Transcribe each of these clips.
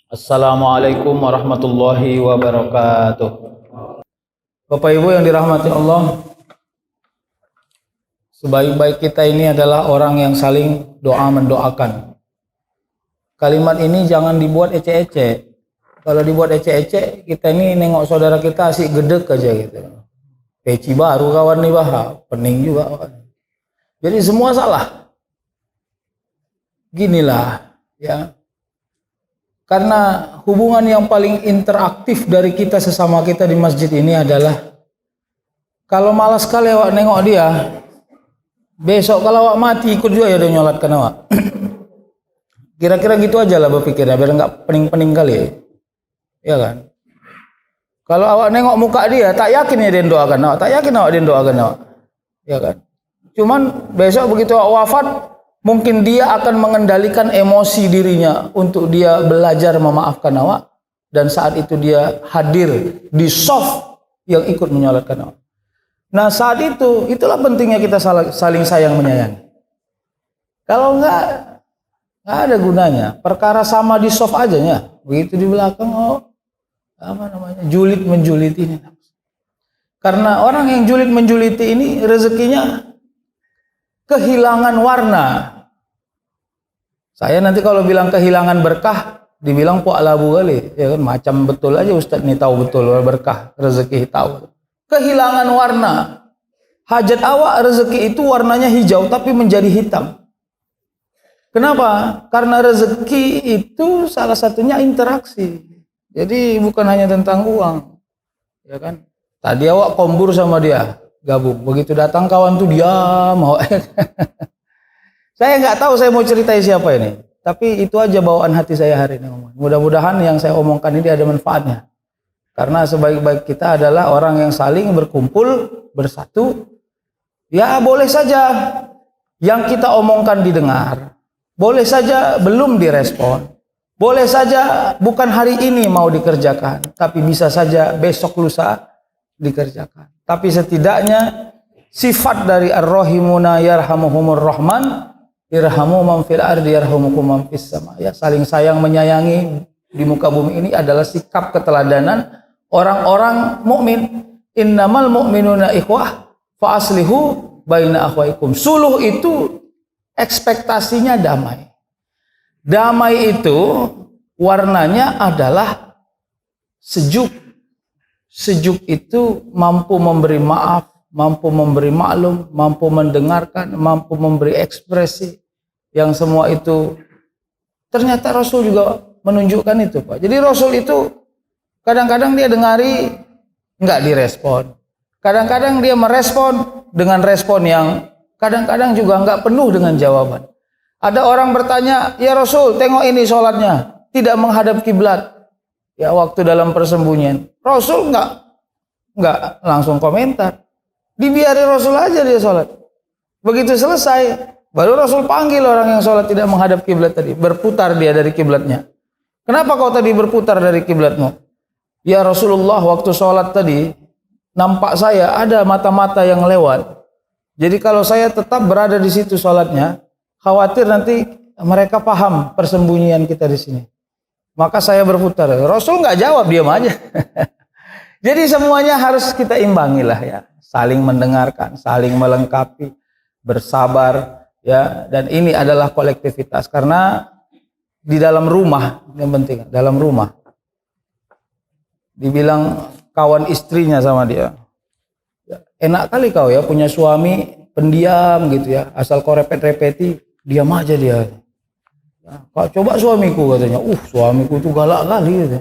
Assalamualaikum warahmatullahi wabarakatuh. Bapak Ibu yang dirahmati Allah, sebaik-baik kita ini adalah orang yang saling doa mendoakan. Kalimat ini jangan dibuat ecek-ecek. Kalau dibuat ecek-ecek, kita ini nengok saudara kita asik gedek aja gitu. Peci baru kawan nih bah, pening juga. Jadi semua salah. Ginilah ya. Karena hubungan yang paling interaktif dari kita sesama kita di masjid ini adalah kalau malas sekali awak nengok dia, besok kalau awak mati ikut juga ya dia nyolatkan awak. Kira-kira gitu aja lah berpikirnya biar nggak pening-pening kali, ya kan? Kalau awak nengok muka dia, tak yakin ya dia doakan awak, tak yakin awak dia doakan awak, ya kan? Cuman besok begitu awak wafat, mungkin dia akan mengendalikan emosi dirinya untuk dia belajar memaafkan awak, dan saat itu dia hadir di soft yang ikut menyolatkan awak. Nah saat itu, itulah pentingnya kita saling sayang menyayangi. Kalau enggak ada gunanya. Perkara sama di soft aja ya. Begitu di belakang, julid menjuliti ini. Karena orang yang julid menjuliti ini rezekinya kehilangan warna. Saya nanti kalau bilang kehilangan berkah, dibilang puak labu kali, ya kan? Macam betul aja Ustadz ini tahu betul berkah, rezeki tahu. Kehilangan warna. Hajat awak rezeki itu warnanya hijau tapi menjadi hitam. Kenapa? Karena rezeki itu salah satunya interaksi. Jadi bukan hanya tentang uang, ya kan? Tadi awak kombur sama dia, gabung. Begitu datang kawan tuh diam. Saya nggak tahu saya mau ceritain siapa ini, tapi itu aja bawaan hati saya hari ini. Mudah-mudahan yang saya omongkan ini ada manfaatnya. Karena sebaik-baik kita adalah orang yang saling berkumpul, bersatu. Ya boleh saja yang kita omongkan didengar, boleh saja belum direspon, boleh saja bukan hari ini mau dikerjakan, tapi bisa saja besok lusa dikerjakan. Tapi setidaknya sifat dari ar-rahimuna yarhamuhumur rahman, irhamu man fil ardi yarhamukum man fis sama. Ya, saling sayang menyayangi di muka bumi ini adalah sikap keteladanan orang-orang mukmin. Innamal mu'minuna ikhwah fa aslihu baina akhwaikum. Suluh itu ekspektasinya damai. Damai itu warnanya adalah sejuk. Sejuk itu mampu memberi maaf, mampu memberi maklum, mampu mendengarkan, mampu memberi ekspresi. Yang semua itu ternyata Rasul juga menunjukkan itu, Pak. Jadi Rasul itu kadang-kadang dia dengari nggak direspon. Kadang-kadang dia merespon dengan respon yang kadang-kadang juga nggak penuh dengan jawaban. Ada orang bertanya, ya Rasul, tengok ini sholatnya tidak menghadap kiblat. Ya waktu dalam persembunyian, Rasul nggak langsung komentar, dibiarin Rasul aja dia sholat. Begitu selesai, baru Rasul panggil orang yang sholat tidak menghadap kiblat tadi, berputar dia dari kiblatnya. Kenapa kau tadi berputar dari kiblatmu? Ya Rasulullah, waktu sholat tadi nampak saya ada mata-mata yang lewat. Jadi kalau saya tetap berada di situ sholatnya, khawatir nanti mereka paham persembunyian kita di sini. Maka saya berputar. Rasul nggak jawab, diam aja. Jadi semuanya harus kita imbangi lah ya, saling mendengarkan, saling melengkapi, bersabar ya. Dan ini adalah kolektivitas karena di dalam rumah yang penting, dalam rumah. Dibilang kawan istrinya sama dia, enak kali kau ya punya suami pendiam gitu ya, asal kau repet-repeti diam aja dia. Kau coba suamiku katanya, suamiku itu galak kali gitu.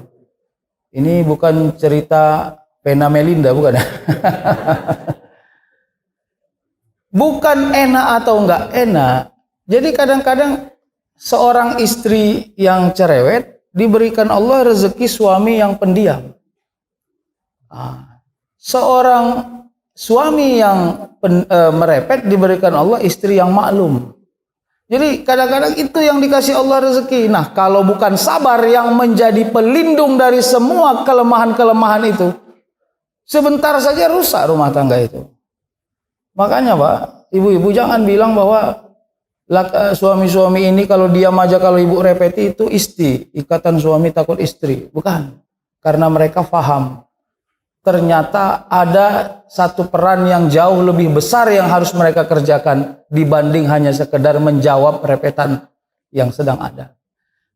Ini bukan cerita Vena Melinda, bukan ya? Bukan enak atau enggak enak. Jadi kadang-kadang seorang istri yang cerewet diberikan Allah rezeki suami yang pendiam. Seorang suami yang merepet diberikan Allah istri yang maklum. Jadi kadang-kadang itu yang dikasih Allah rezeki. Nah kalau bukan sabar yang menjadi pelindung dari semua kelemahan-kelemahan itu, sebentar saja rusak rumah tangga itu. Makanya Pak, ibu-ibu jangan bilang bahwa Suami-suami ini kalau diam aja kalau ibu repeti itu ikatan suami takut istri. Bukan. Karena mereka paham. Ternyata ada satu peran yang jauh lebih besar yang harus mereka kerjakan dibanding hanya sekedar menjawab repetan yang sedang ada.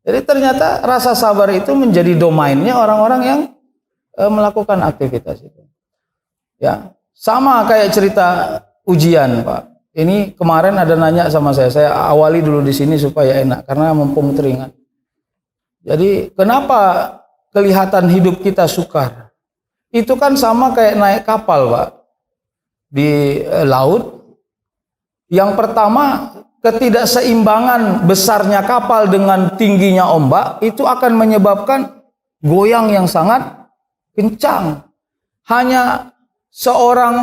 Jadi ternyata rasa sabar itu menjadi domainnya orang-orang yang melakukan aktivitas itu. Ya, sama kayak cerita ujian, Pak. Ini kemarin ada nanya sama saya awali dulu di sini supaya enak karena mumpung teringat. Jadi kenapa kelihatan hidup kita sukar? Itu kan sama kayak naik kapal, Pak, di laut. Yang pertama, ketidakseimbangan besarnya kapal dengan tingginya ombak itu akan menyebabkan goyang yang sangat kencang. Hanya seorang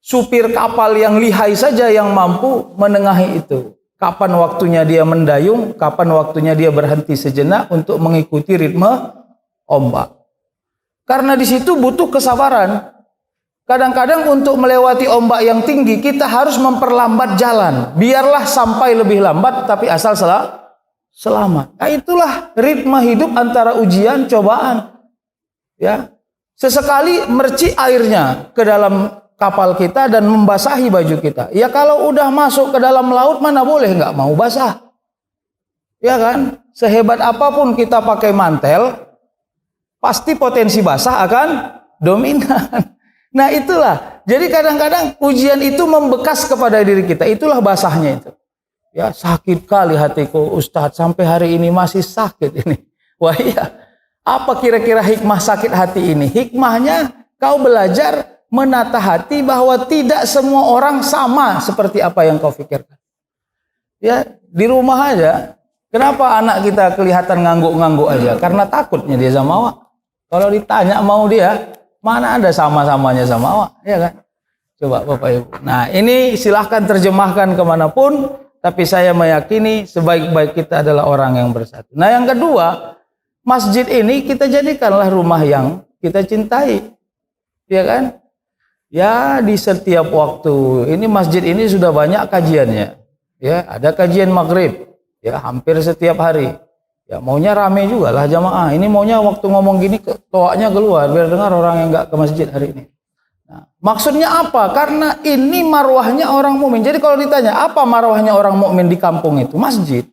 supir kapal yang lihai saja yang mampu menengahi itu. Kapan waktunya dia mendayung, kapan waktunya dia berhenti sejenak untuk mengikuti ritme ombak. Karena di situ butuh kesabaran. Kadang-kadang untuk melewati ombak yang tinggi kita harus memperlambat jalan. Biarlah sampai lebih lambat tapi asal selamat. Nah, itulah ritme hidup antara ujian, cobaan. Ya. Sesekali mercik airnya ke dalam kapal kita dan membasahi baju kita. Ya kalau udah masuk ke dalam laut mana boleh nggak mau basah. Ya kan? Sehebat apapun kita pakai mantel, pasti potensi basah akan dominan. Nah itulah. Jadi kadang-kadang ujian itu membekas kepada diri kita. Itulah basahnya itu. Ya sakit kali hatiku Ustadz. Sampai hari ini masih sakit ini. Wah iya. Apa kira-kira hikmah sakit hati ini? Hikmahnya kau belajar menata hati bahwa tidak semua orang sama seperti apa yang kau pikirkan. Ya di rumah aja. Kenapa anak kita kelihatan ngangguk-ngangguk aja? Karena takutnya dia sama awak. Kalau ditanya mau dia, mana ada sama-samanya sama awak, ya kan? Coba Bapak Ibu. Nah ini silahkan terjemahkan kemanapun, tapi saya meyakini sebaik-baik kita adalah orang yang bersatu. Nah yang kedua, masjid ini kita jadikanlah rumah yang kita cintai, ya kan? Ya di setiap waktu, ini masjid ini sudah banyak kajiannya, ya ada kajian maghrib, ya hampir setiap hari. Ya maunya rame juga lah jamaah. Ini maunya waktu ngomong gini toaknya keluar biar dengar orang yang nggak ke masjid hari ini. Nah, maksudnya apa? Karena ini marwahnya orang mukmin. Jadi kalau ditanya apa marwahnya orang mukmin di kampung itu? Masjid.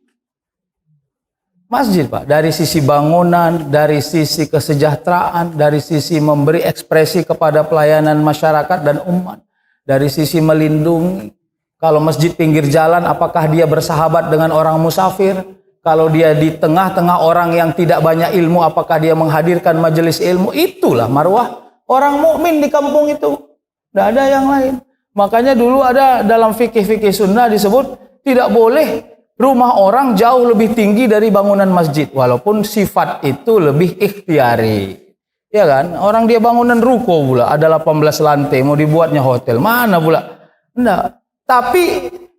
Masjid, Pak. Dari sisi bangunan, dari sisi kesejahteraan, dari sisi memberi ekspresi kepada pelayanan masyarakat dan umat, dari sisi melindungi. Kalau masjid pinggir jalan, apakah dia bersahabat dengan orang musafir? Kalau dia di tengah-tengah orang yang tidak banyak ilmu, apakah dia menghadirkan majelis ilmu? Itulah marwah orang mukmin di kampung itu. Tidak ada yang lain. Makanya dulu ada dalam fikih-fikih sunnah disebut tidak boleh rumah orang jauh lebih tinggi dari bangunan masjid. Walaupun sifat itu lebih ikhtiari. Ya kan? Orang dia bangunan ruko pula, ada 18 lantai, mau dibuatnya hotel. Mana pula? Tidak. Tapi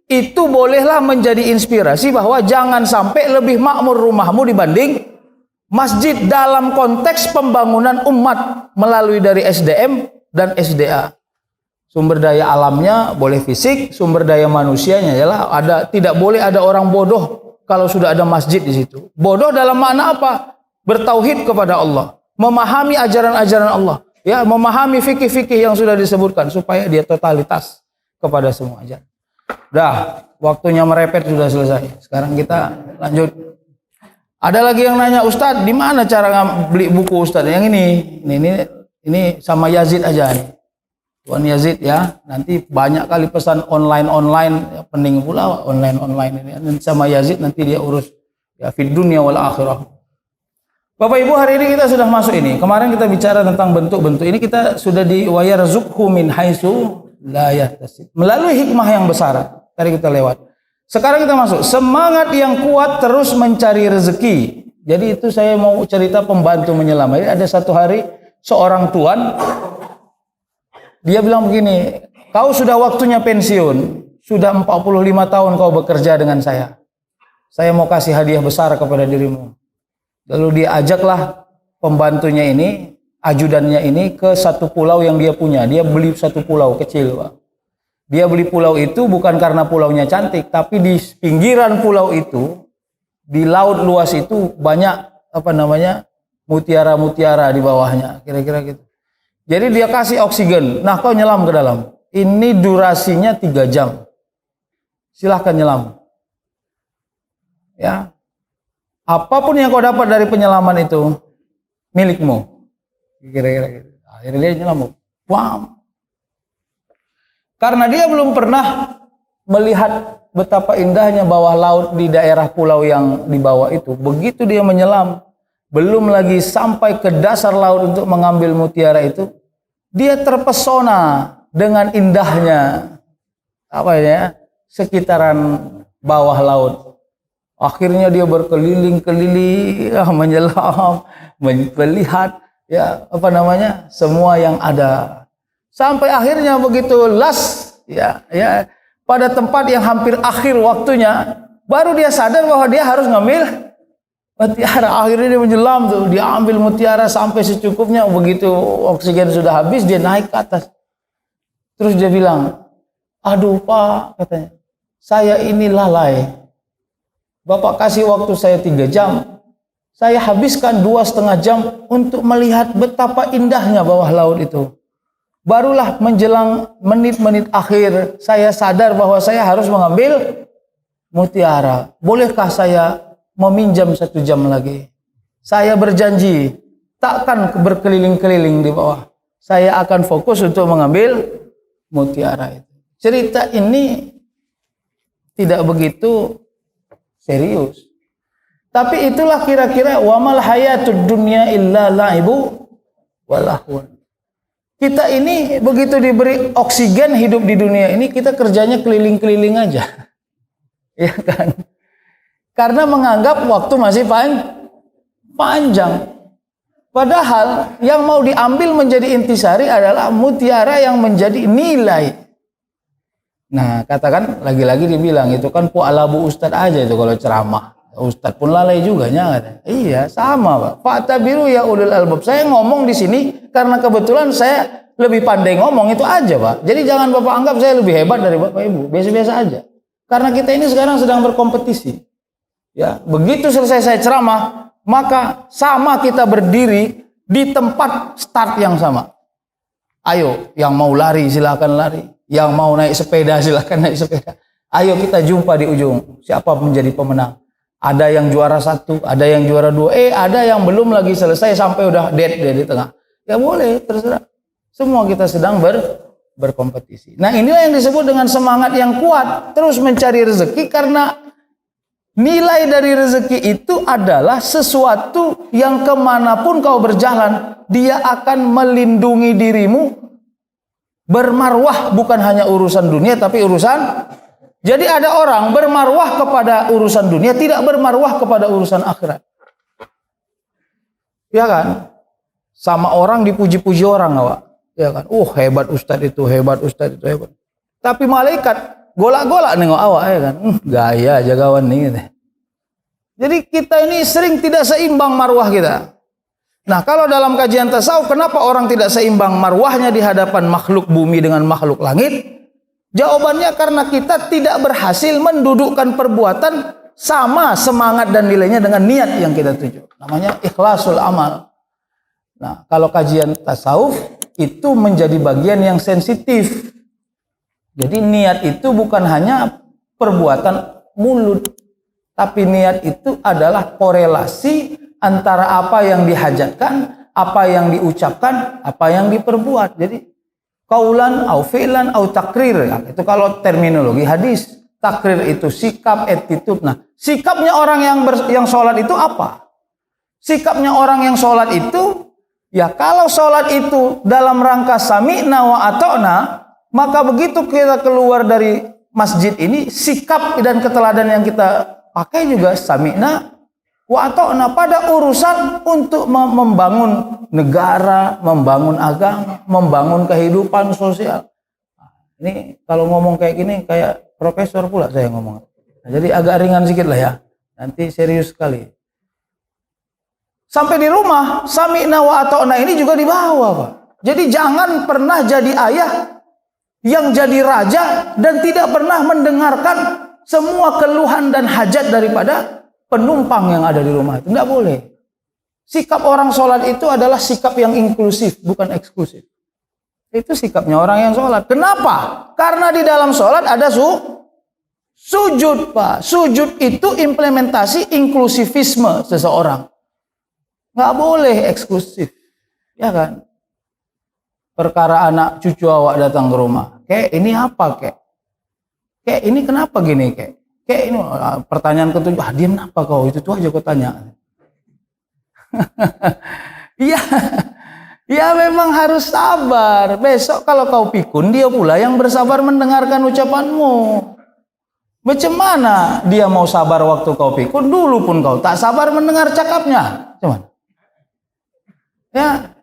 itu bolehlah menjadi inspirasi bahwa jangan sampai lebih makmur rumahmu dibanding masjid dalam konteks pembangunan umat melalui dari SDM dan SDA. Sumber daya alamnya boleh fisik, sumber daya manusianya ialah tidak boleh ada orang bodoh kalau sudah ada masjid di situ. Bodoh dalam makna apa? Bertauhid kepada Allah, memahami ajaran-ajaran Allah, ya, memahami fikih-fikih yang sudah disebutkan supaya dia totalitas kepada semua ajaran. Dah, waktunya merepet sudah selesai. Sekarang kita lanjut. Ada lagi yang nanya, Ustadz, di mana cara beli buku Ustadz? Yang ini sama Yazid aja nih. Tuan Yazid ya, nanti banyak kali pesan online, ya, pening pula online ini. Nanti sama Yazid nanti dia urus ya fid dunya wal akhirah. Bapak Ibu, hari ini kita sudah masuk ini. Kemarin kita bicara tentang bentuk-bentuk. Ini kita sudah di wa yarzuqhu min haitsu la yahtasib. Melalui hikmah yang besar. Tadi kita lewat. Sekarang kita masuk. Semangat yang kuat terus mencari rezeki. Jadi itu saya mau cerita pembantu menyelam. Jadi ada satu hari seorang tuan, dia bilang begini, kau sudah waktunya pensiun. Sudah 45 tahun kau bekerja dengan saya. Saya mau kasih hadiah besar kepada dirimu. Lalu dia ajaklah pembantunya ini, ajudannya ini ke satu pulau yang dia punya. Dia beli satu pulau kecil, Pak. Dia beli pulau itu bukan karena pulaunya cantik, tapi di pinggiran pulau itu, di laut luas itu banyak mutiara-mutiara di bawahnya, kira-kira gitu. Jadi dia kasih oksigen. Nah, kau nyelam ke dalam. Ini durasinya 3 jam. Silahkan nyelam. Ya. Apapun yang kau dapat dari penyelaman itu milikmu. Kira-kira gitu. Akhirnya dia nyelam. Wow. Karena dia belum pernah melihat betapa indahnya bawah laut di daerah pulau yang di bawah itu. Begitu dia menyelam, belum lagi sampai ke dasar laut untuk mengambil mutiara itu, dia terpesona dengan indahnya sekitaran bawah laut. Akhirnya dia berkeliling-keliling menyelam, melihat semua yang ada. Sampai akhirnya begitu pada tempat yang hampir akhir waktunya, baru dia sadar bahwa dia harus ngambil mutiara. Akhirnya dia menyelam tuh, dia ambil mutiara sampai secukupnya. Begitu oksigen sudah habis, dia naik ke atas. Terus dia bilang, aduh Pak, katanya, saya ini lalai. Bapak kasih waktu saya 3 jam. Saya habiskan 2,5 jam untuk melihat betapa indahnya bawah laut itu. Barulah menjelang menit-menit akhir, saya sadar bahwa saya harus mengambil mutiara. Bolehkah saya meminjam 1 jam lagi? Saya berjanji, takkan berkeliling-keliling di bawah. Saya akan fokus untuk mengambil mutiara itu. Cerita ini tidak begitu serius. Tapi itulah kira-kira wamal hayatud dunya illa la'ibu walahun. Kita ini begitu diberi oksigen hidup di dunia ini, kita kerjanya keliling-keliling aja. Ya kan? Karena menganggap waktu masih panjang. Padahal yang mau diambil menjadi intisari adalah mutiara yang menjadi nilai. Nah, katakan lagi-lagi dibilang itu kan pu'alabu ustad aja itu kalau ceramah. Ustad pun lalai juga nyata. Iya, sama, Pak. Fa'tabiru ya ulul albab. Saya ngomong di sini karena kebetulan saya lebih pandai ngomong, itu aja, Pak. Jadi jangan Bapak anggap saya lebih hebat dari Bapak Ibu. Biasa-biasa aja. Karena kita ini sekarang sedang berkompetisi. Ya, begitu selesai saya ceramah, maka sama kita berdiri di tempat start yang sama. Ayo, yang mau lari silakan lari, yang mau naik sepeda silakan naik sepeda. Ayo kita jumpa di ujung. Siapa menjadi pemenang? Ada yang juara 1, ada yang juara 2, ada yang belum lagi selesai sampai udah dead di tengah. Ya boleh, terserah. Semua kita sedang berkompetisi. Nah, inilah yang disebut dengan semangat yang kuat, terus mencari rezeki, karena nilai dari rezeki itu adalah sesuatu yang kemanapun kau berjalan, dia akan melindungi dirimu, bermarwah, bukan hanya urusan dunia tapi urusan. Jadi ada orang bermarwah kepada urusan dunia, tidak bermarwah kepada urusan akhirat. Ya kan? Sama orang dipuji-puji orang, Pak. Ya kan? Hebat Ustadz itu, hebat Ustadz itu, hebat. Tapi malaikat golak-golak nengok awak, ya kan? Gaya aja kawan nih. Gitu. Jadi kita ini sering tidak seimbang marwah kita. Nah, kalau dalam kajian tasawuf, kenapa orang tidak seimbang marwahnya di hadapan makhluk bumi dengan makhluk langit? Jawabannya karena kita tidak berhasil mendudukkan perbuatan sama semangat dan nilainya dengan niat yang kita tuju. Namanya ikhlasul amal. Nah, kalau kajian tasawuf itu menjadi bagian yang sensitif. Jadi niat itu bukan hanya perbuatan mulut, tapi niat itu adalah korelasi antara apa yang dihajatkan, apa yang diucapkan, apa yang diperbuat. Jadi kaulan, au fi'lan, au takrir. Ya, itu kalau terminologi hadis. Takrir itu sikap, attitude. Nah, sikapnya orang yang sholat itu apa? Sikapnya orang yang sholat itu, ya kalau sholat itu dalam rangka sami'na wa ata'na, maka begitu kita keluar dari masjid ini, sikap dan keteladan yang kita pakai juga sami'na wa ata'na pada urusan untuk membangun negara, membangun agama, membangun kehidupan sosial. Ini kalau ngomong kayak gini kayak profesor pula saya ngomong. Nah, jadi agak ringan sedikit lah ya. Nanti serius sekali. Sampai di rumah, sami'na wa ata'na ini juga dibawa, Pak. Jadi jangan pernah jadi ayah yang jadi raja dan tidak pernah mendengarkan semua keluhan dan hajat daripada penumpang yang ada di rumah itu. Tidak boleh. Sikap orang sholat itu adalah sikap yang inklusif, bukan eksklusif. Itu sikapnya orang yang sholat. Kenapa? Karena di dalam sholat ada sujud, Pak. Sujud itu implementasi inklusivisme seseorang. Nggak boleh eksklusif. Ya kan? Perkara anak cucu awak datang ke rumah. Kek, ini apa, Kek? Kek, ini kenapa gini, Kek? Kek, ini pertanyaan ketujuh. Diam apa kau? Itu aja kau tanya. Iya. Ya memang harus sabar. Besok kalau kau pikun, dia pula yang bersabar mendengarkan ucapanmu. Macam mana dia mau sabar waktu kau pikun? Dulu pun kau tak sabar mendengar cakapnya. Cuman. Ya.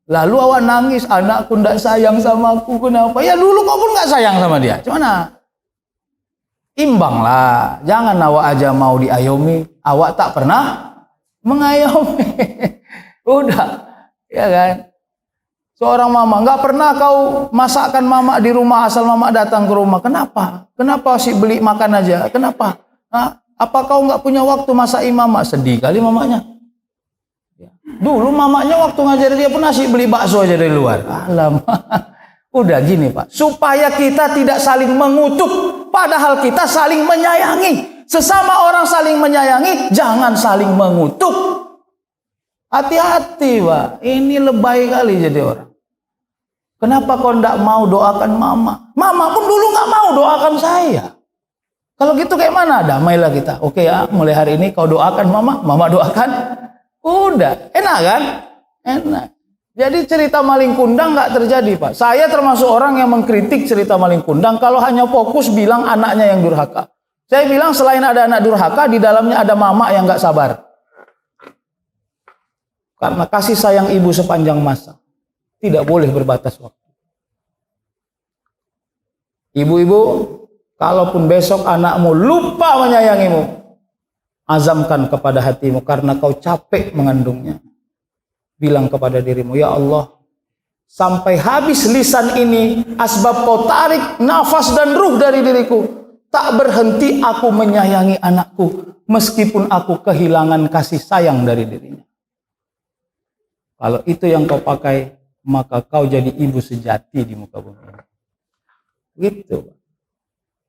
Lalu awak nangis, anakku tidak sayang sama aku, kenapa? Ya dulu kau pun nggak sayang sama dia. Gimana? Imbanglah, jangan awak aja mau diayomi, awak tak pernah mengayomi. Udah, ya kan? Seorang mama, nggak pernah kau masakkan mama di rumah asal mama datang ke rumah. Kenapa? Kenapa sih beli makan aja? Kenapa? Hah? Apa kau nggak punya waktu masakin mama? Sedih kali mamanya. Dulu mamanya waktu ngajarin dia pun nasi beli bakso aja dari luar. Alamak. Udah gini Pak, supaya kita tidak saling mengutuk, padahal kita saling menyayangi. Sesama orang saling menyayangi, jangan saling mengutuk. Hati-hati Pak, ini lebay kali jadi orang. Kenapa kau tidak mau doakan mama? Mama pun dulu nggak mau doakan saya. Kalau gitu kayak mana? Damailah kita. Oke ya, mulai hari ini kau doakan mama, mama doakan. Udah, enak kan? Enak. Jadi cerita maling kundang nggak terjadi Pak. Saya termasuk orang yang mengkritik cerita maling kundang kalau hanya fokus bilang anaknya yang durhaka. Saya bilang selain ada anak durhaka, di dalamnya ada mama yang nggak sabar. Karena kasih sayang ibu sepanjang masa tidak boleh berbatas waktu. Ibu-ibu, kalaupun besok anakmu lupa menyayangimu, azamkan kepada hatimu karena kau capek mengandungnya. Bilang kepada dirimu, ya Allah, sampai habis lisan ini, asbab kau tarik nafas dan ruh dari diriku, tak berhenti aku menyayangi anakku, meskipun aku kehilangan kasih sayang dari dirinya. Kalau itu yang kau pakai, maka kau jadi ibu sejati di muka bumi. Gitu.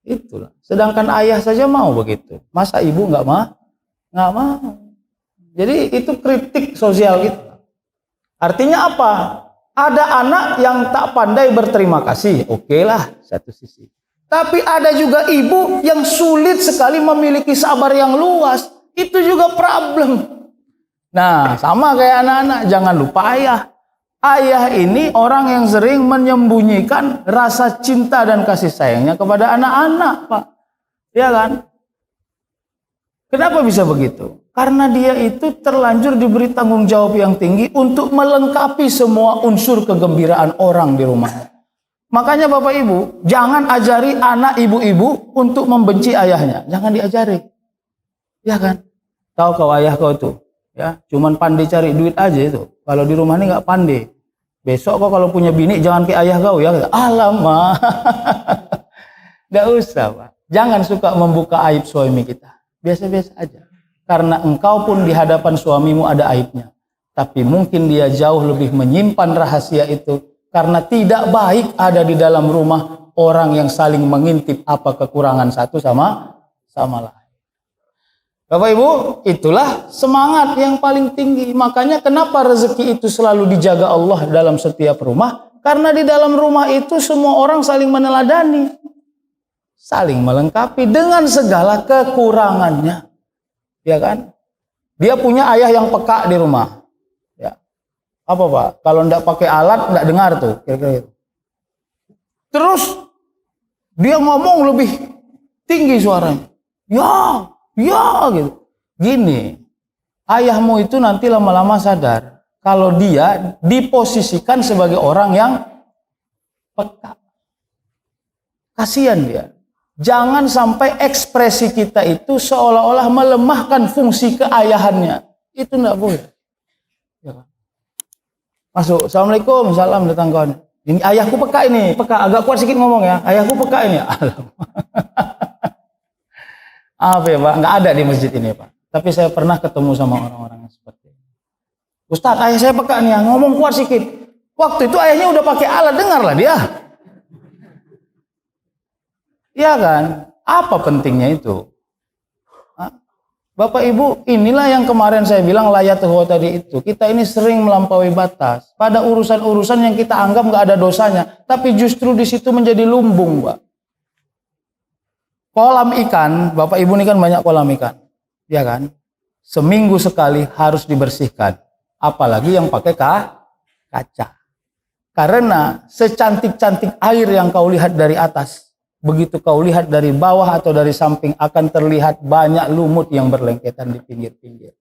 Itulah. Sedangkan ayah saja mau begitu. Masa ibu nggak mau? Nggak mau. Jadi itu kritik sosial kita. Artinya apa? Ada anak yang tak pandai berterima kasih. Oke lah, satu sisi. Tapi ada juga ibu yang sulit sekali memiliki sabar yang luas. Itu juga problem. Nah, sama kayak anak-anak. Jangan lupa ayah. Ayah ini orang yang sering menyembunyikan rasa cinta dan kasih sayangnya kepada anak-anak, Pak. Ya kan? Kenapa bisa begitu? Karena dia itu terlanjur diberi tanggung jawab yang tinggi untuk melengkapi semua unsur kegembiraan orang di rumahnya. Makanya Bapak Ibu, jangan ajari anak ibu-ibu untuk membenci ayahnya. Jangan diajari. Ya kan? Tahu kau ayah kau tuh, ya, cuman pandai cari duit aja itu. Kalau di rumah ini nggak pandai. Besok kau kalau punya bini jangan ke ayah kau ya. Alamak. Nggak usah, Pak. Jangan suka membuka aib suami kita. Biasa-biasa aja. Karena engkau pun di hadapan suamimu ada aibnya. Tapi mungkin dia jauh lebih menyimpan rahasia itu. Karena tidak baik ada di dalam rumah orang yang saling mengintip apa kekurangan satu sama lain. Bapak Ibu, itulah semangat yang paling tinggi. Makanya kenapa rezeki itu selalu dijaga Allah dalam setiap rumah? Karena di dalam rumah itu semua orang saling meneladani. Saling melengkapi dengan segala kekurangannya. Ya kan? Dia punya ayah yang peka di rumah. Ya. Apa Pak? Kalau enggak pakai alat, enggak dengar tuh. Kira-kira itu. Terus dia ngomong lebih tinggi suaranya. Ya gitu. Gini, ayahmu itu nanti lama-lama sadar kalau dia diposisikan sebagai orang yang peka. Kasihan dia. Jangan sampai ekspresi kita itu seolah-olah melemahkan fungsi keayahannya. Itu enggak boleh. Ya. Masuk. Assalamualaikum, salam datang kawan. Ini ayahku peka ini, peka, agak kuat sedikit ngomong ya. Ayahku peka ini. Apa ya Pak? Nggak ada di masjid ini Pak. Tapi saya pernah ketemu sama orang-orang yang seperti ini. Ustadz, ayah saya peka nih, ngomong kuat sedikit. Waktu itu ayahnya udah pakai alat, dengarlah dia. Iya kan? Apa pentingnya itu? Bapak Ibu, inilah yang kemarin saya bilang layatuhu tadi itu. Kita ini sering melampaui batas. Pada urusan-urusan yang kita anggap nggak ada dosanya. Tapi justru di situ menjadi lumbung, Pak. Kolam ikan, Bapak Ibu ini kan banyak kolam ikan. Ya kan? Seminggu sekali harus dibersihkan. Apalagi yang pakai kaca. Karena secantik-cantik air yang kau lihat dari atas, begitu kau lihat dari bawah atau dari samping akan terlihat banyak lumut yang berlengketan di pinggir-pinggir.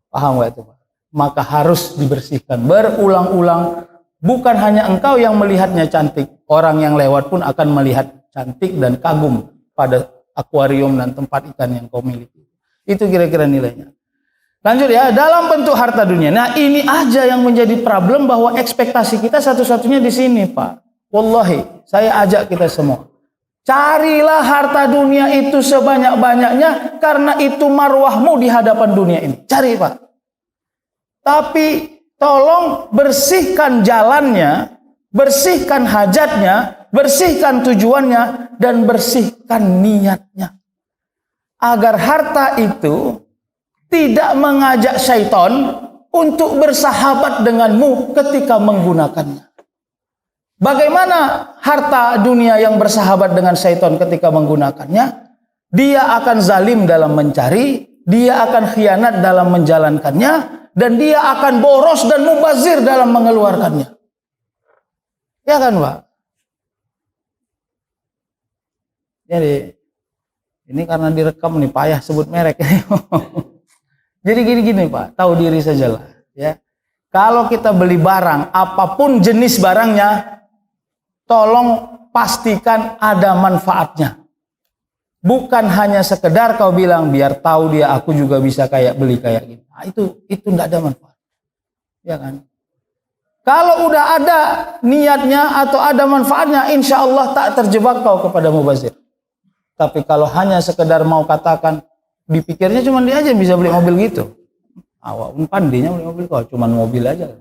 Paham gak itu Pak? Maka harus dibersihkan berulang-ulang. Bukan hanya engkau yang melihatnya cantik, orang yang lewat pun akan melihat cantik dan kagum pada akuarium dan tempat ikan yang kau miliki. Itu kira-kira nilainya. Lanjut ya, dalam bentuk harta dunia. Nah ini aja yang menjadi problem, bahwa ekspektasi kita satu-satunya di sini Pak. Wallahi, saya ajak kita semua. Carilah harta dunia itu sebanyak-banyaknya, karena itu marwahmu di hadapan dunia ini. Cari Pak. Tapi tolong bersihkan jalannya, bersihkan hajatnya, bersihkan tujuannya, dan bersihkan niatnya. Agar harta itu tidak mengajak syaitan untuk bersahabat denganmu ketika menggunakannya. Bagaimana harta dunia yang bersahabat dengan syaitan ketika menggunakannya? Dia akan zalim dalam mencari, dia akan khianat dalam menjalankannya, dan dia akan boros dan mubazir dalam mengeluarkannya. Ya kan Pak? Jadi, ini karena direkam nih, payah sebut merek. Jadi gini Pak, tahu diri sajalah. Ya. Kalau kita beli barang, apapun jenis barangnya, tolong pastikan ada manfaatnya. Bukan hanya sekedar kau bilang biar tahu dia, aku juga bisa kayak beli kayak gini. Nah, itu enggak ada manfaat. Ya kan? Kalau udah ada niatnya atau ada manfaatnya, insya Allah tak terjebak kau kepada mubazir. Tapi kalau hanya sekedar mau katakan, dipikirnya cuma dia aja yang bisa beli mobil gitu. Awak pun pandainya beli mobil, kau cuma mobil aja.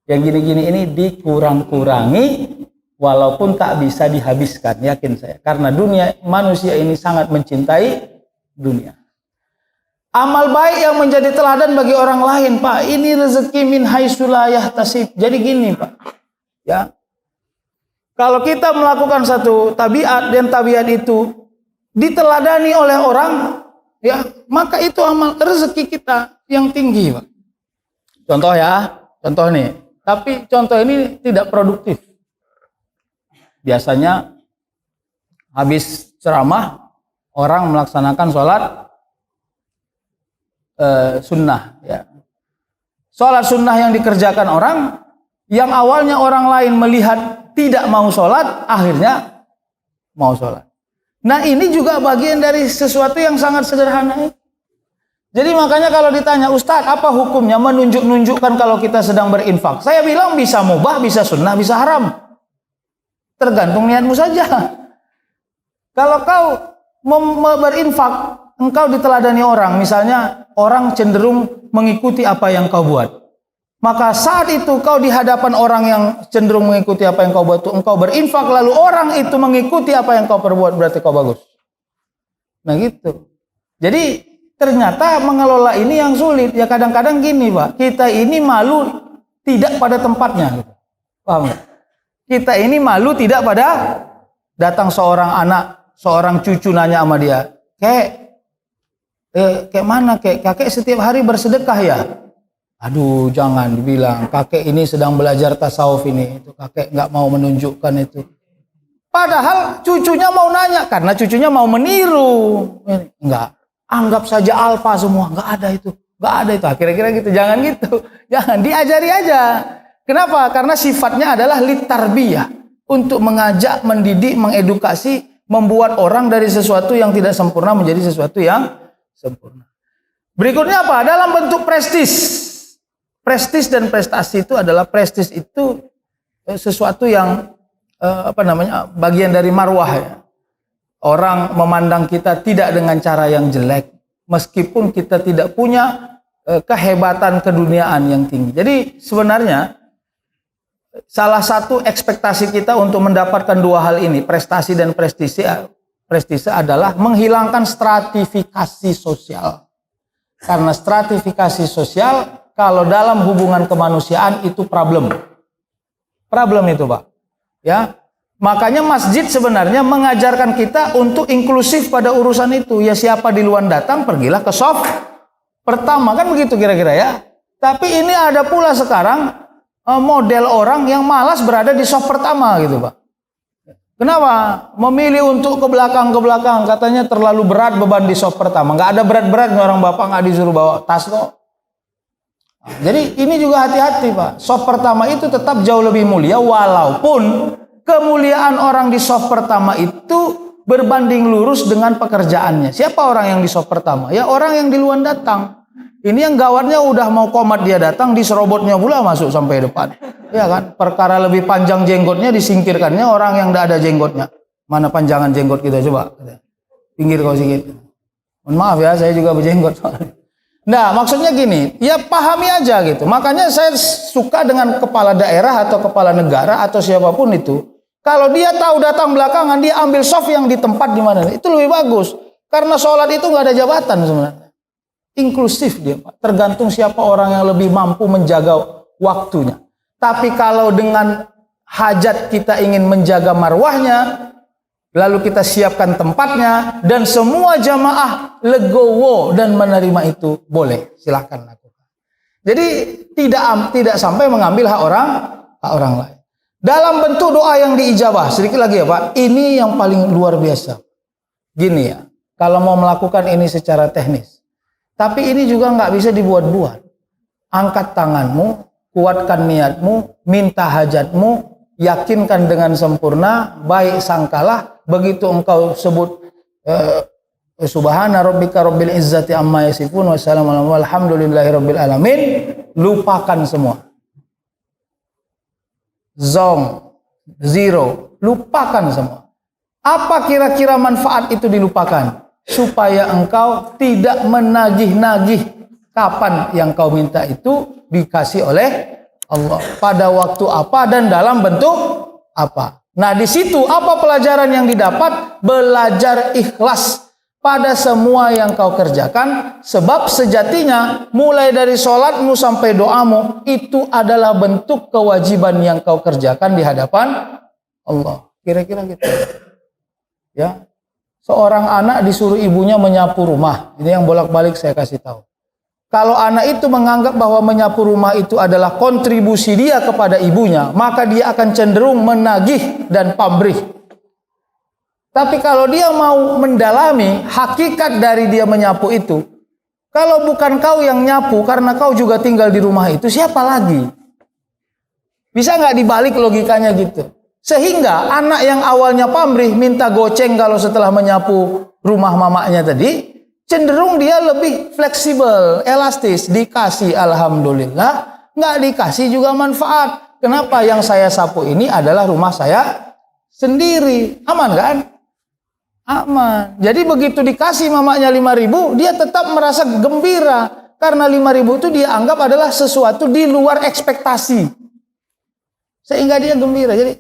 Yang gini-gini ini dikurang-kurangi, walaupun tak bisa dihabiskan, yakin saya. Karena dunia, manusia ini sangat mencintai dunia. Amal baik yang menjadi teladan bagi orang lain, Pak. Ini rezeki min haitsu la yahtasib. Jadi gini, Pak. Ya. Kalau kita melakukan satu tabiat dan tabiat itu diteladani oleh orang, ya, maka itu amal rezeki kita yang tinggi, Pak. Contoh ya, contoh nih. Tapi contoh ini tidak produktif. Biasanya habis ceramah orang melaksanakan sholat sunnah. Ya. Sholat sunnah yang dikerjakan orang, yang awalnya orang lain melihat tidak mau sholat, akhirnya mau sholat. Nah ini juga bagian dari sesuatu yang sangat sederhana. Jadi makanya kalau ditanya, Ustadz apa hukumnya menunjuk-nunjukkan kalau kita sedang berinfak? Saya bilang bisa mubah, bisa sunnah, bisa haram. Tergantung niatmu saja. Kalau kau berinfak, engkau diteladani orang. Misalnya orang cenderung mengikuti apa yang kau buat. Maka saat itu kau di hadapan orang yang cenderung mengikuti apa yang kau buat, engkau berinfak, lalu orang itu mengikuti apa yang kau perbuat, berarti kau bagus. Nah gitu. Jadi ternyata mengelola ini yang sulit. Ya kadang-kadang gini Pak, kita ini malu tidak pada tempatnya. Paham gak? Kita ini malu tidak pada datang seorang anak, seorang cucu nanya sama dia, kayak mana kakek setiap hari bersedekah ya? Aduh jangan dibilang, kakek ini sedang belajar tasawuf ini, itu kakek nggak mau menunjukkan itu. Padahal cucunya mau nanya, karena cucunya mau meniru. Enggak, anggap saja alfa semua, nggak ada itu. Kira-kira gitu, jangan gitu. Jangan, diajari aja. Kenapa? Karena sifatnya adalah litarbiyah, untuk mengajak, mendidik, mengedukasi, membuat orang dari sesuatu yang tidak sempurna menjadi sesuatu yang sempurna. Berikutnya apa? Dalam bentuk prestis. Prestis dan prestasi itu adalah, prestis itu sesuatu yang bagian dari marwah ya. Orang memandang kita tidak dengan cara yang jelek, meskipun kita tidak punya kehebatan keduniaan yang tinggi. Jadi sebenarnya salah satu ekspektasi kita untuk mendapatkan dua hal ini, prestasi dan prestise adalah menghilangkan stratifikasi sosial. Karena stratifikasi sosial kalau dalam hubungan kemanusiaan itu problem itu, Pak. Ya. Makanya masjid sebenarnya mengajarkan kita untuk inklusif pada urusan itu. Ya siapa duluan datang, pergilah ke shaf pertama, kan begitu kira-kira ya. Tapi ini ada pula sekarang model orang yang malas berada di shaf pertama gitu, Pak. Kenapa? Memilih untuk ke belakang, katanya terlalu berat beban di shaf pertama. Nggak ada berat-beratnya, orang bapak nggak disuruh bawa tas kok. Jadi ini juga hati-hati, Pak. Shaf pertama itu tetap jauh lebih mulia, walaupun kemuliaan orang di shaf pertama itu berbanding lurus dengan pekerjaannya. Siapa orang yang di shaf pertama? Ya orang yang duluan datang. Ini yang gawatnya udah mau komat dia datang, diserobotnya pula masuk sampai depan. Ya kan? Perkara lebih panjang jenggotnya disingkirkannya orang yang tidak ada jenggotnya. Mana panjangan jenggot kita coba? Pinggir kau sedikit. Mohon maaf ya, saya juga berjenggot. Nah, maksudnya gini, ya pahami aja gitu. Makanya saya suka dengan kepala daerah atau kepala negara atau siapapun itu. Kalau dia tahu datang belakangan, dia ambil shaf yang di tempat di mana. Itu lebih bagus. Karena sholat itu nggak ada jabatan sebenarnya. Inklusif dia, Pak. Tergantung siapa orang yang lebih mampu menjaga waktunya. Tapi kalau dengan hajat kita ingin menjaga marwahnya, lalu kita siapkan tempatnya, dan semua jamaah legowo dan menerima itu, boleh, silahkan lakukan. Jadi tidak sampai mengambil hak orang lain. Dalam bentuk doa yang diijabah, sedikit lagi ya Pak, ini yang paling luar biasa. Gini ya, kalau mau melakukan ini secara teknis, tapi ini juga nggak bisa dibuat-buat. Angkat tanganmu, kuatkan niatmu, minta hajatmu, yakinkan dengan sempurna, baik sangkalah. Begitu engkau sebut subhana rabbika rabbil izzati amma yasifun wa salamun alhamdulillahi rabbil alamin, lupakan semua. Zero, lupakan semua. Apa kira-kira manfaat itu dilupakan? Supaya engkau tidak menagih-nagih kapan yang kau minta itu dikasih oleh Allah, pada waktu apa dan dalam bentuk apa. Nah, di situ apa pelajaran yang didapat? Belajar ikhlas pada semua yang kau kerjakan, sebab sejatinya mulai dari sholatmu sampai doamu itu adalah bentuk kewajiban yang kau kerjakan di hadapan Allah. Kira-kira gitu. Ya, seorang anak disuruh ibunya menyapu rumah. Ini yang bolak-balik saya kasih tahu. Kalau anak itu menganggap bahwa menyapu rumah itu adalah kontribusi dia kepada ibunya, maka dia akan cenderung menagih dan pamrih. Tapi kalau dia mau mendalami hakikat dari dia menyapu itu, kalau bukan kau yang nyapu karena kau juga tinggal di rumah itu, siapa lagi? Bisa nggak dibalik logikanya gitu? Sehingga anak yang awalnya pamrih minta goceng kalau setelah menyapu rumah mamanya tadi, cenderung dia lebih fleksibel, elastis. Dikasih alhamdulillah, nggak dikasih juga manfaat. Kenapa? Yang saya sapu ini adalah rumah saya sendiri. Aman kan? Aman. Jadi begitu dikasih mamanya 5.000, dia tetap merasa gembira. Karena 5.000 itu dia anggap adalah sesuatu di luar ekspektasi. Sehingga dia gembira. Jadi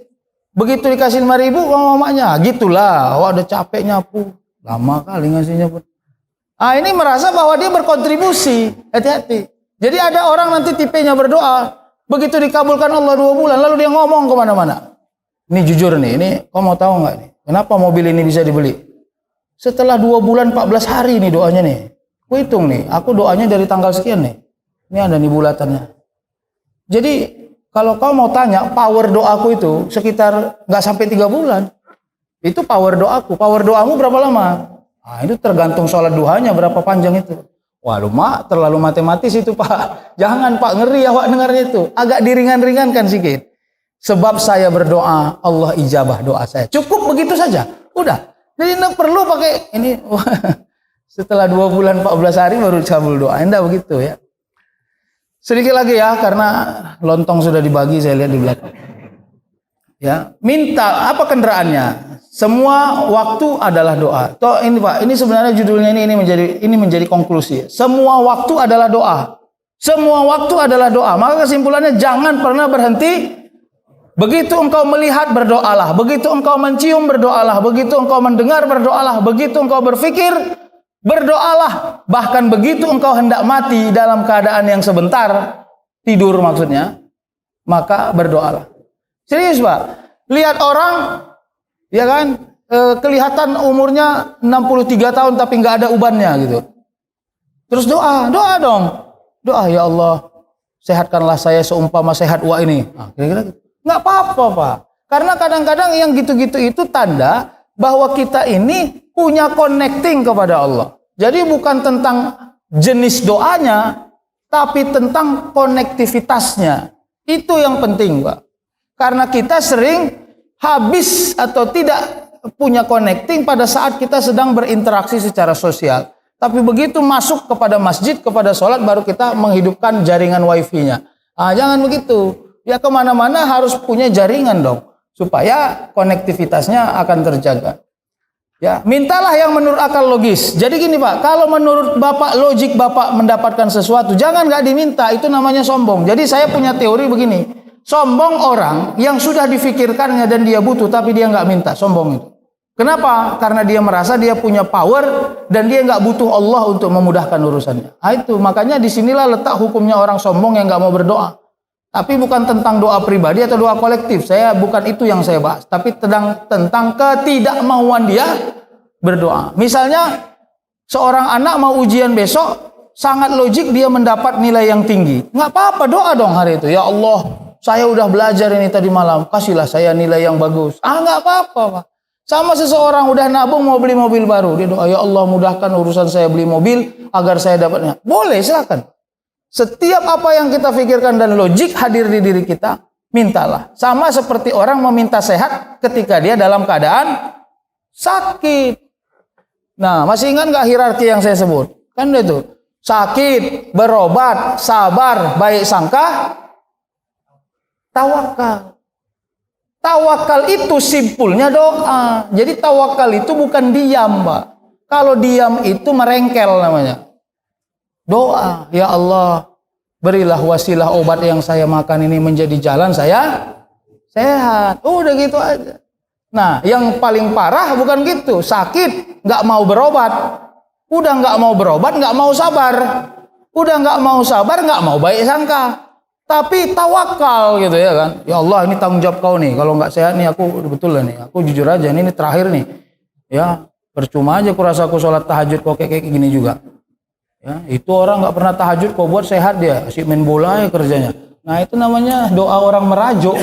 begitu dikasih 5.000 sama mamanya, gitulah. Wah, udah capek nyapu. Lama kali ngasihnya pun. Ah, ini merasa bahwa dia berkontribusi. Hati-hati. Jadi ada orang nanti tipenya berdoa, begitu dikabulkan Allah 2 bulan, lalu dia ngomong kemana-mana. Ini jujur nih, ini kau mau tahu nggak nih? Kenapa mobil ini bisa dibeli? Setelah 2 bulan 14 hari nih doanya nih. Aku hitung nih, aku doanya dari tanggal sekian nih. Ini ada nih bulatannya. Jadi kalau kau mau tanya, power doaku itu sekitar nggak sampai 3 bulan. Itu power doaku. Power doamu berapa lama? Nah, itu tergantung sholat duhanya berapa panjang itu. Waduh, Mak, terlalu matematis itu, Pak. Jangan, Pak, ngeri awak dengarnya itu. Agak diringan-ringankan sedikit. Sebab saya berdoa, Allah ijabah doa saya. Cukup begitu saja. Udah. Jadi tidak perlu pakai ini. Setelah 2 bulan 14 hari baru kabul doa. Tidak begitu ya. Sedikit lagi ya, karena lontong sudah dibagi, saya lihat di belakang. Ya, minta apa kendaraannya? Semua waktu adalah doa. Toh ini Pak, ini sebenarnya judulnya ini menjadi konklusi. Semua waktu adalah doa. Semua waktu adalah doa. Maka kesimpulannya jangan pernah berhenti. Begitu engkau melihat, berdoalah. Begitu engkau mencium, berdoalah. Begitu engkau mendengar, berdoalah. Begitu engkau berpikir, berdoalah. Bahkan begitu engkau hendak mati dalam keadaan yang sebentar, tidur maksudnya, maka berdoalah. Serius Pak, lihat orang, ya kan, kelihatan umurnya 63 tahun tapi nggak ada ubannya gitu. Terus doa dong. Doa, ya Allah, sehatkanlah saya seumpama sehat Wak ini. Nah, kira-kira gitu. Nggak apa-apa Pak. Karena kadang-kadang yang gitu-gitu itu tanda bahwa kita ini punya connecting kepada Allah. Jadi bukan tentang jenis doanya, tapi tentang konektivitasnya. Itu yang penting Pak. Karena kita sering habis atau tidak punya connecting pada saat kita sedang berinteraksi secara sosial. Tapi begitu masuk kepada masjid, kepada sholat, baru kita menghidupkan jaringan wifi-nya. Jangan begitu. Ya kemana-mana harus punya jaringan dong, supaya konektivitasnya akan terjaga. Ya, mintalah yang menurut akal logis. Jadi gini Pak, kalau menurut Bapak logik Bapak mendapatkan sesuatu, jangan nggak diminta, itu namanya sombong. Jadi saya punya teori begini, sombong orang yang sudah difikirkannya dan dia butuh, tapi dia nggak minta, sombong itu. Kenapa? Karena dia merasa dia punya power dan dia nggak butuh Allah untuk memudahkan urusannya. Itu makanya disinilah letak hukumnya orang sombong yang nggak mau berdoa. Tapi bukan tentang doa pribadi atau doa kolektif. Bukan itu yang saya bahas. Tapi tentang ketidakmauan dia berdoa. Misalnya seorang anak mau ujian besok, sangat logik dia mendapat nilai yang tinggi. Nggak apa-apa, doa dong hari itu. Ya Allah, saya udah belajar ini tadi malam, kasihlah saya nilai yang bagus. Nggak apa-apa Pak. Sama seseorang udah nabung mau beli mobil baru, dia doa, ya Allah mudahkan urusan saya beli mobil agar saya dapatnya. Boleh, silakan. Setiap apa yang kita pikirkan dan logik hadir di diri kita, mintalah. Sama seperti orang meminta sehat ketika dia dalam keadaan sakit. Nah, masih ingat nggak hierarki yang saya sebut? Kan itu sakit, berobat, sabar, baik sangka, tawakal. Tawakal itu simpulnya doa. Jadi tawakal itu bukan diam, Pak. Kalau diam itu merengkel namanya. Doa, ya Allah, berilah wasilah obat yang saya makan ini menjadi jalan saya sehat. Udah gitu aja. Nah, yang paling parah bukan gitu. Sakit, nggak mau berobat. Udah nggak mau berobat, nggak mau sabar. Udah nggak mau sabar, nggak mau baik sangka. Tapi tawakal gitu ya kan. Ya Allah, ini tanggung jawab kau nih. Kalau nggak sehat nih aku betul lah nih. Aku jujur aja, ini terakhir nih. Ya, percuma aja aku rasa aku sholat tahajud kok kayak gini juga. Ya, itu orang nggak pernah tahajud kok buat sehat dia, asyik main bola ya kerjanya. Nah itu namanya doa orang merajuk.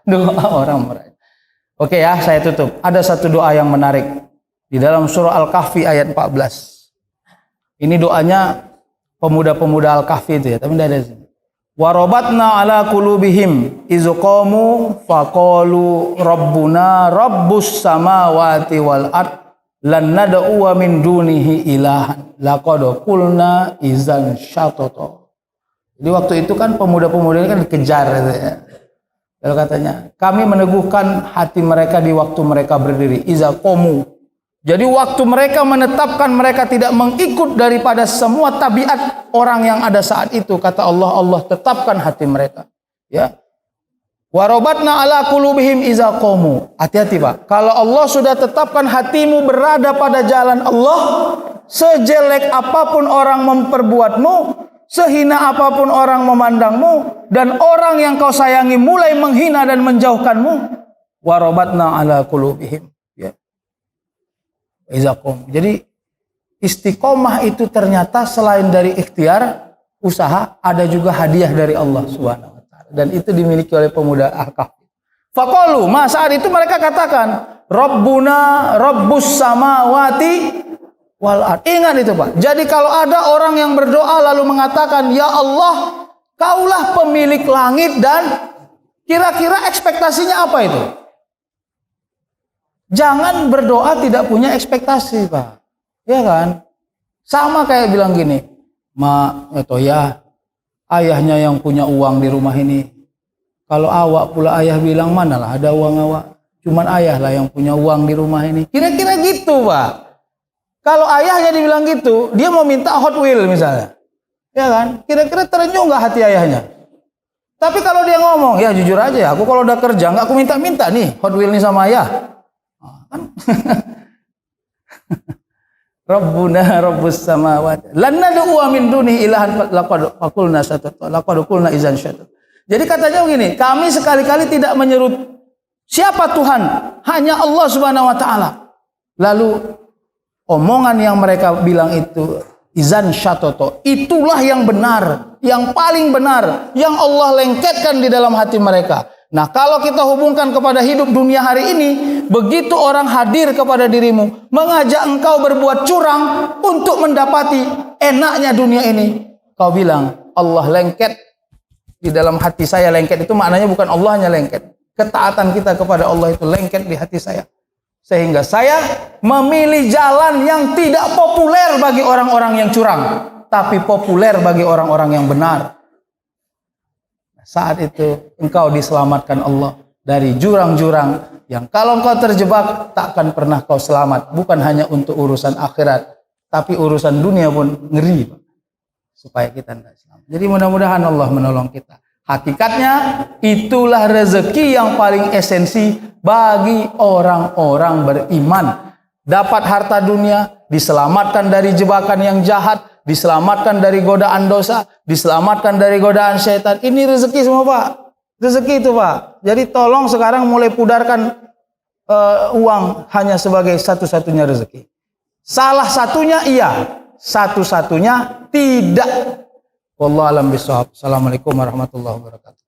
Doa orang merajuk. Oke ya, saya tutup. Ada satu doa yang menarik di dalam surah Al-Kahfi ayat 14. Ini doanya pemuda-pemuda Al-Kahfi itu ya, tapi tidak ada di sini. Warobatna ala qulubihim izqamu faqalu rabbuna rabbus samawati wal ard lan nad'u min dunihi ilahan laqad qulna izan syatata. Jadi waktu itu kan pemuda-pemuda ini kan dikejar gitu ya. Lalu katanya, kami meneguhkan hati mereka di waktu mereka berdiri, iza qamu. Jadi waktu mereka menetapkan mereka tidak mengikut daripada semua tabiat orang yang ada saat itu, kata Allah, Allah tetapkan hati mereka. Ya. Warobatna ala qulubihim iza qamu. Hati-hati Pak. Kalau Allah sudah tetapkan hatimu berada pada jalan Allah, sejelek apapun orang memperbuatmu, sehina apapun orang memandangmu, dan orang yang kau sayangi mulai menghina dan menjauhkanmu, warobatna ala qulubihim. Ya. Iza qamu. Jadi istiqomah itu ternyata selain dari ikhtiar, usaha, ada juga hadiah dari Allah Subhanahu. Dan itu dimiliki oleh pemuda Al-Kahfi. Faqalu, saat itu mereka katakan, Rabbuna Rabbus samawati wal ard. Ingat itu Pak. Jadi kalau ada orang yang berdoa lalu mengatakan, ya Allah, kaulah pemilik langit, dan kira-kira ekspektasinya apa itu? Jangan berdoa tidak punya ekspektasi Pak. Ya kan? Sama kayak bilang gini, ayahnya yang punya uang di rumah ini. Kalau awak pula ayah bilang, manalah ada uang awak. Cuman ayah lah yang punya uang di rumah ini. Kira-kira gitu, Pak. Kalau ayahnya dibilang gitu, dia mau minta Hot Wheel misalnya. Ya kan? Kira-kira terenyuh nggak hati ayahnya? Tapi kalau dia ngomong, ya jujur aja, aku kalau udah kerja, nggak aku minta-minta nih Hot Wheel nih sama ayah. Kan? Rabbuna Rabbus samawati lan nad'u min duni ilahan laqad qulna satata laqad qulna izan syatata. Jadi katanya begini, kami sekali-kali tidak menyeru siapa Tuhan, hanya Allah Subhanahu wa taala. Lalu omongan yang mereka bilang itu izan syatoto, itulah yang benar, yang paling benar, yang Allah lengketkan di dalam hati mereka. Nah, kalau kita hubungkan kepada hidup dunia hari ini, begitu orang hadir kepada dirimu, mengajak engkau berbuat curang untuk mendapati enaknya dunia ini, kau bilang Allah lengket di dalam hati saya. Lengket itu maknanya bukan Allahnya lengket, ketaatan kita kepada Allah itu lengket di hati saya. Sehingga saya memilih jalan yang tidak populer bagi orang-orang yang curang, tapi populer bagi orang-orang yang benar. Saat itu engkau diselamatkan Allah dari jurang-jurang yang kalau engkau terjebak takkan pernah kau selamat. Bukan hanya untuk urusan akhirat, tapi urusan dunia pun ngeri, Pak. Supaya kita tidak selamat. Jadi mudah-mudahan Allah menolong kita. Hakikatnya itulah rezeki yang paling esensi bagi orang-orang beriman. Dapat harta dunia, diselamatkan dari jebakan yang jahat, diselamatkan dari godaan dosa, diselamatkan dari godaan syaitan. Ini rezeki semua, Pak. Rezeki itu, Pak. Jadi tolong sekarang mulai pudarkan uang hanya sebagai satu-satunya rezeki. Salah satunya iya, satu-satunya tidak. Wallahu a'lam bishawab. Assalamualaikum warahmatullahi wabarakatuh.